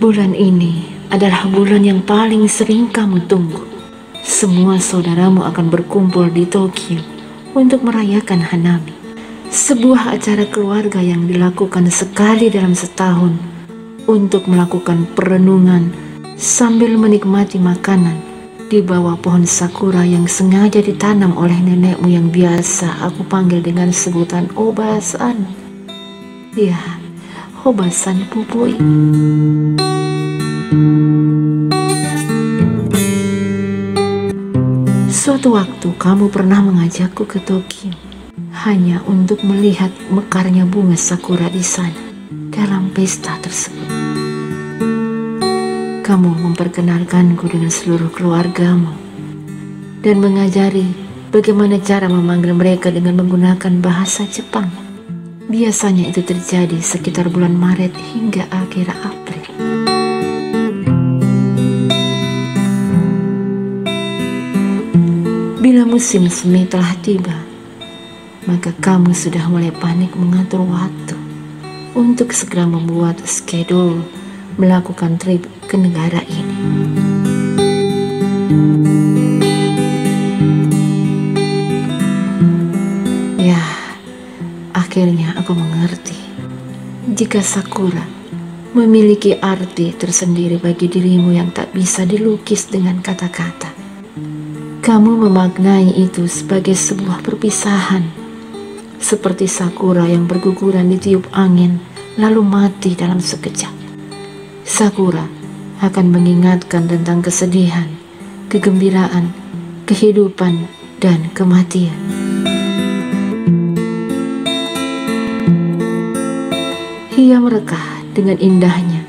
Bulan ini adalah bulan yang paling sering kamu tunggu. Semua saudaramu akan berkumpul di Tokyo untuk merayakan Hanami, sebuah acara keluarga yang dilakukan sekali dalam setahun untuk melakukan perenungan sambil menikmati makanan di bawah pohon sakura yang sengaja ditanam oleh nenekmu yang biasa aku panggil dengan sebutan Obasan. Ya, Obasan Pupui. Suatu waktu kamu pernah mengajakku ke Tokyo hanya untuk melihat mekarnya bunga sakura di sana dalam pesta tersebut. Kamu memperkenalkanku dengan seluruh keluargamu dan mengajari bagaimana cara memanggil mereka dengan menggunakan bahasa Jepang. Biasanya itu terjadi sekitar bulan Maret hingga akhir April. Bila musim semi telah tiba, maka kamu sudah mulai panik mengatur waktu untuk segera membuat schedule melakukan trip ke negara ini. Ya, akhirnya aku mengerti jika sakura memiliki arti tersendiri bagi dirimu yang tak bisa dilukis dengan kata-kata. Kamu memaknai itu sebagai sebuah perpisahan, seperti sakura yang berguguran ditiup angin lalu mati dalam sekejap. Sakura akan mengingatkan tentang kesedihan, kegembiraan, kehidupan, dan kematian. Ia merekah dengan indahnya,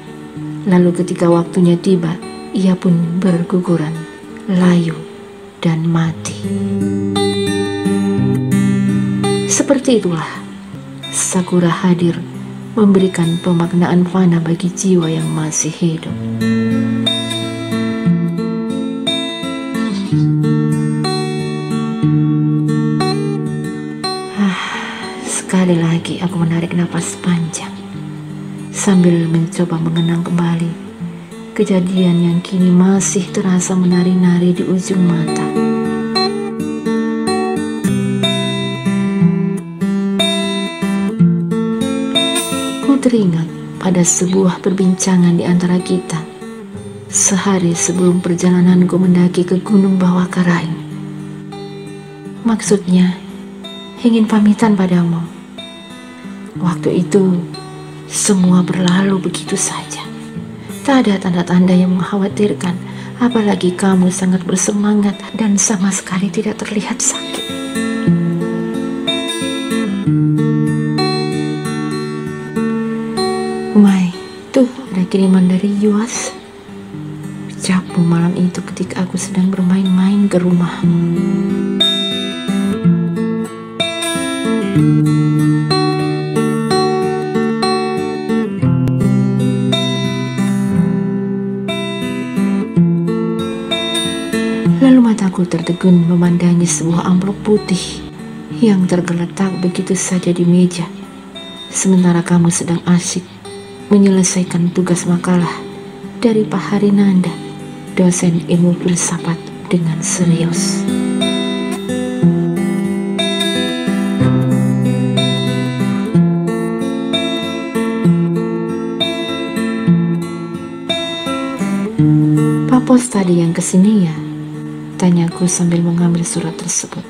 lalu ketika waktunya tiba, ia pun berguguran, layu, dan mati. Seperti itulah sakura hadir memberikan pemaknaan fana bagi jiwa yang masih hidup. Sekali lagi aku menarik napas panjang sambil mencoba mengenang kembali kejadian yang kini masih terasa menari-nari di ujung mata. Ku teringat pada sebuah perbincangan di antara kita sehari sebelum perjalananku mendaki ke Gunung Bawah Karaing. Maksudnya, ingin pamitan padamu. Waktu itu, semua berlalu begitu saja. Tak ada tanda-tanda yang mengkhawatirkan, apalagi kamu sangat bersemangat dan sama sekali tidak terlihat sakit. Umai, tuh ada kiriman dari Yuas. Ucapmu malam itu ketika aku sedang bermain-main ke rumahmu. Lalu mataku tertegun memandangi sebuah amplop putih yang tergeletak begitu saja di meja, sementara kamu sedang asyik menyelesaikan tugas makalah dari Pak Harinanda, dosen ilmu filsafat, dengan serius. Pak Pos tadi yang kesini ya? Tanyaku sambil mengambil surat tersebut.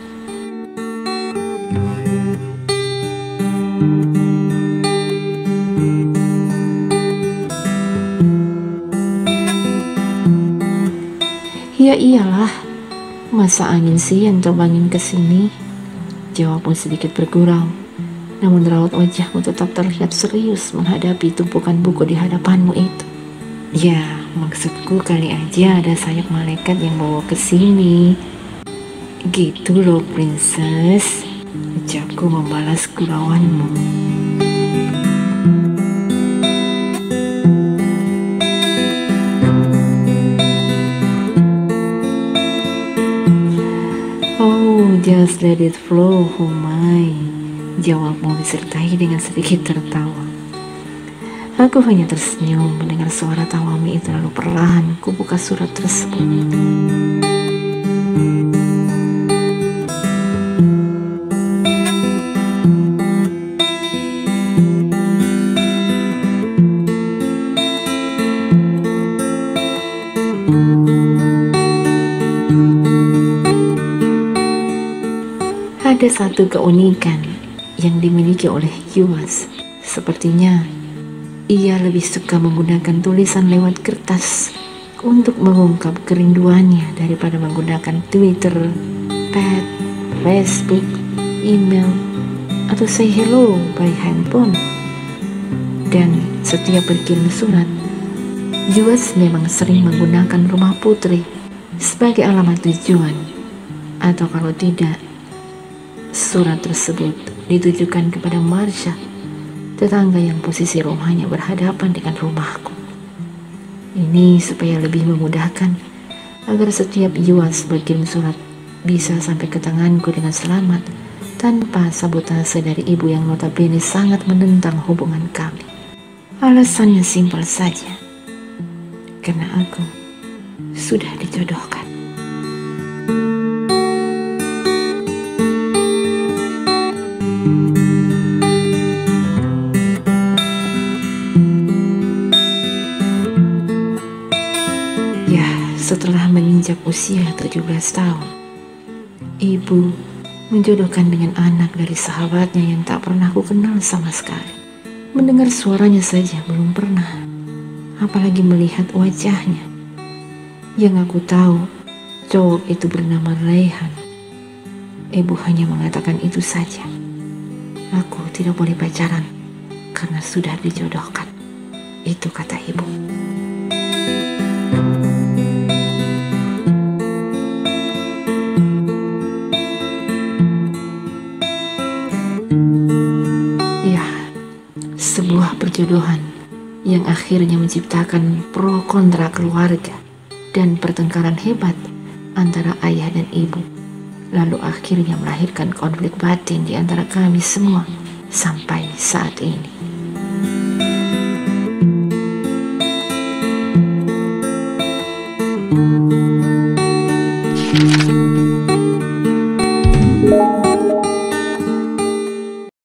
Ya iyalah, masa angin sih yang terbangin ke sini? Jawabmu sedikit bergurau, namun raut wajahmu tetap terlihat serius menghadapi tumpukan buku di hadapanmu itu. Ya, maksudku kali aja ada sayap malaikat yang bawa ke sini. Gitu loh, princess. Ucapku membalas gurauanmu. Oh, just let it flow, Humai. Jawabmu disertai dengan sedikit tertawa. Aku hanya tersenyum mendengar suara tawamu itu, lalu perlahan kubuka surat tersebut. Ada satu keunikan yang dimiliki oleh Yuas. Sepertinya ia lebih suka menggunakan tulisan lewat kertas untuk mengungkap kerinduannya daripada menggunakan Twitter, pet, Facebook, email, atau say hello by handphone. Dan setiap berkirim surat, Yuas memang sering menggunakan rumah putri sebagai alamat tujuan, atau kalau tidak, surat tersebut ditujukan kepada Marsha, tetangga yang posisi rumahnya berhadapan dengan rumahku. Ini supaya lebih memudahkan agar setiap Yuas berkirim surat bisa sampai ke tanganku dengan selamat tanpa sabotase dari ibu yang notabene sangat menentang hubungan kami. Alasannya simpel saja, karena aku sudah dijodohkan. Setelah menginjak usia 17 tahun, ibu menjodohkan dengan anak dari sahabatnya yang tak pernah aku kenal sama sekali. Mendengar suaranya saja belum pernah, apalagi melihat wajahnya. Yang aku tahu, cowok itu bernama Raihan. Ibu hanya mengatakan itu saja. Aku tidak boleh pacaran karena sudah dijodohkan. Itu kata ibu. Sebuah perjodohan yang akhirnya menciptakan pro kontra keluarga dan pertengkaran hebat antara ayah dan ibu, lalu akhirnya melahirkan konflik batin di antara kami semua sampai saat ini.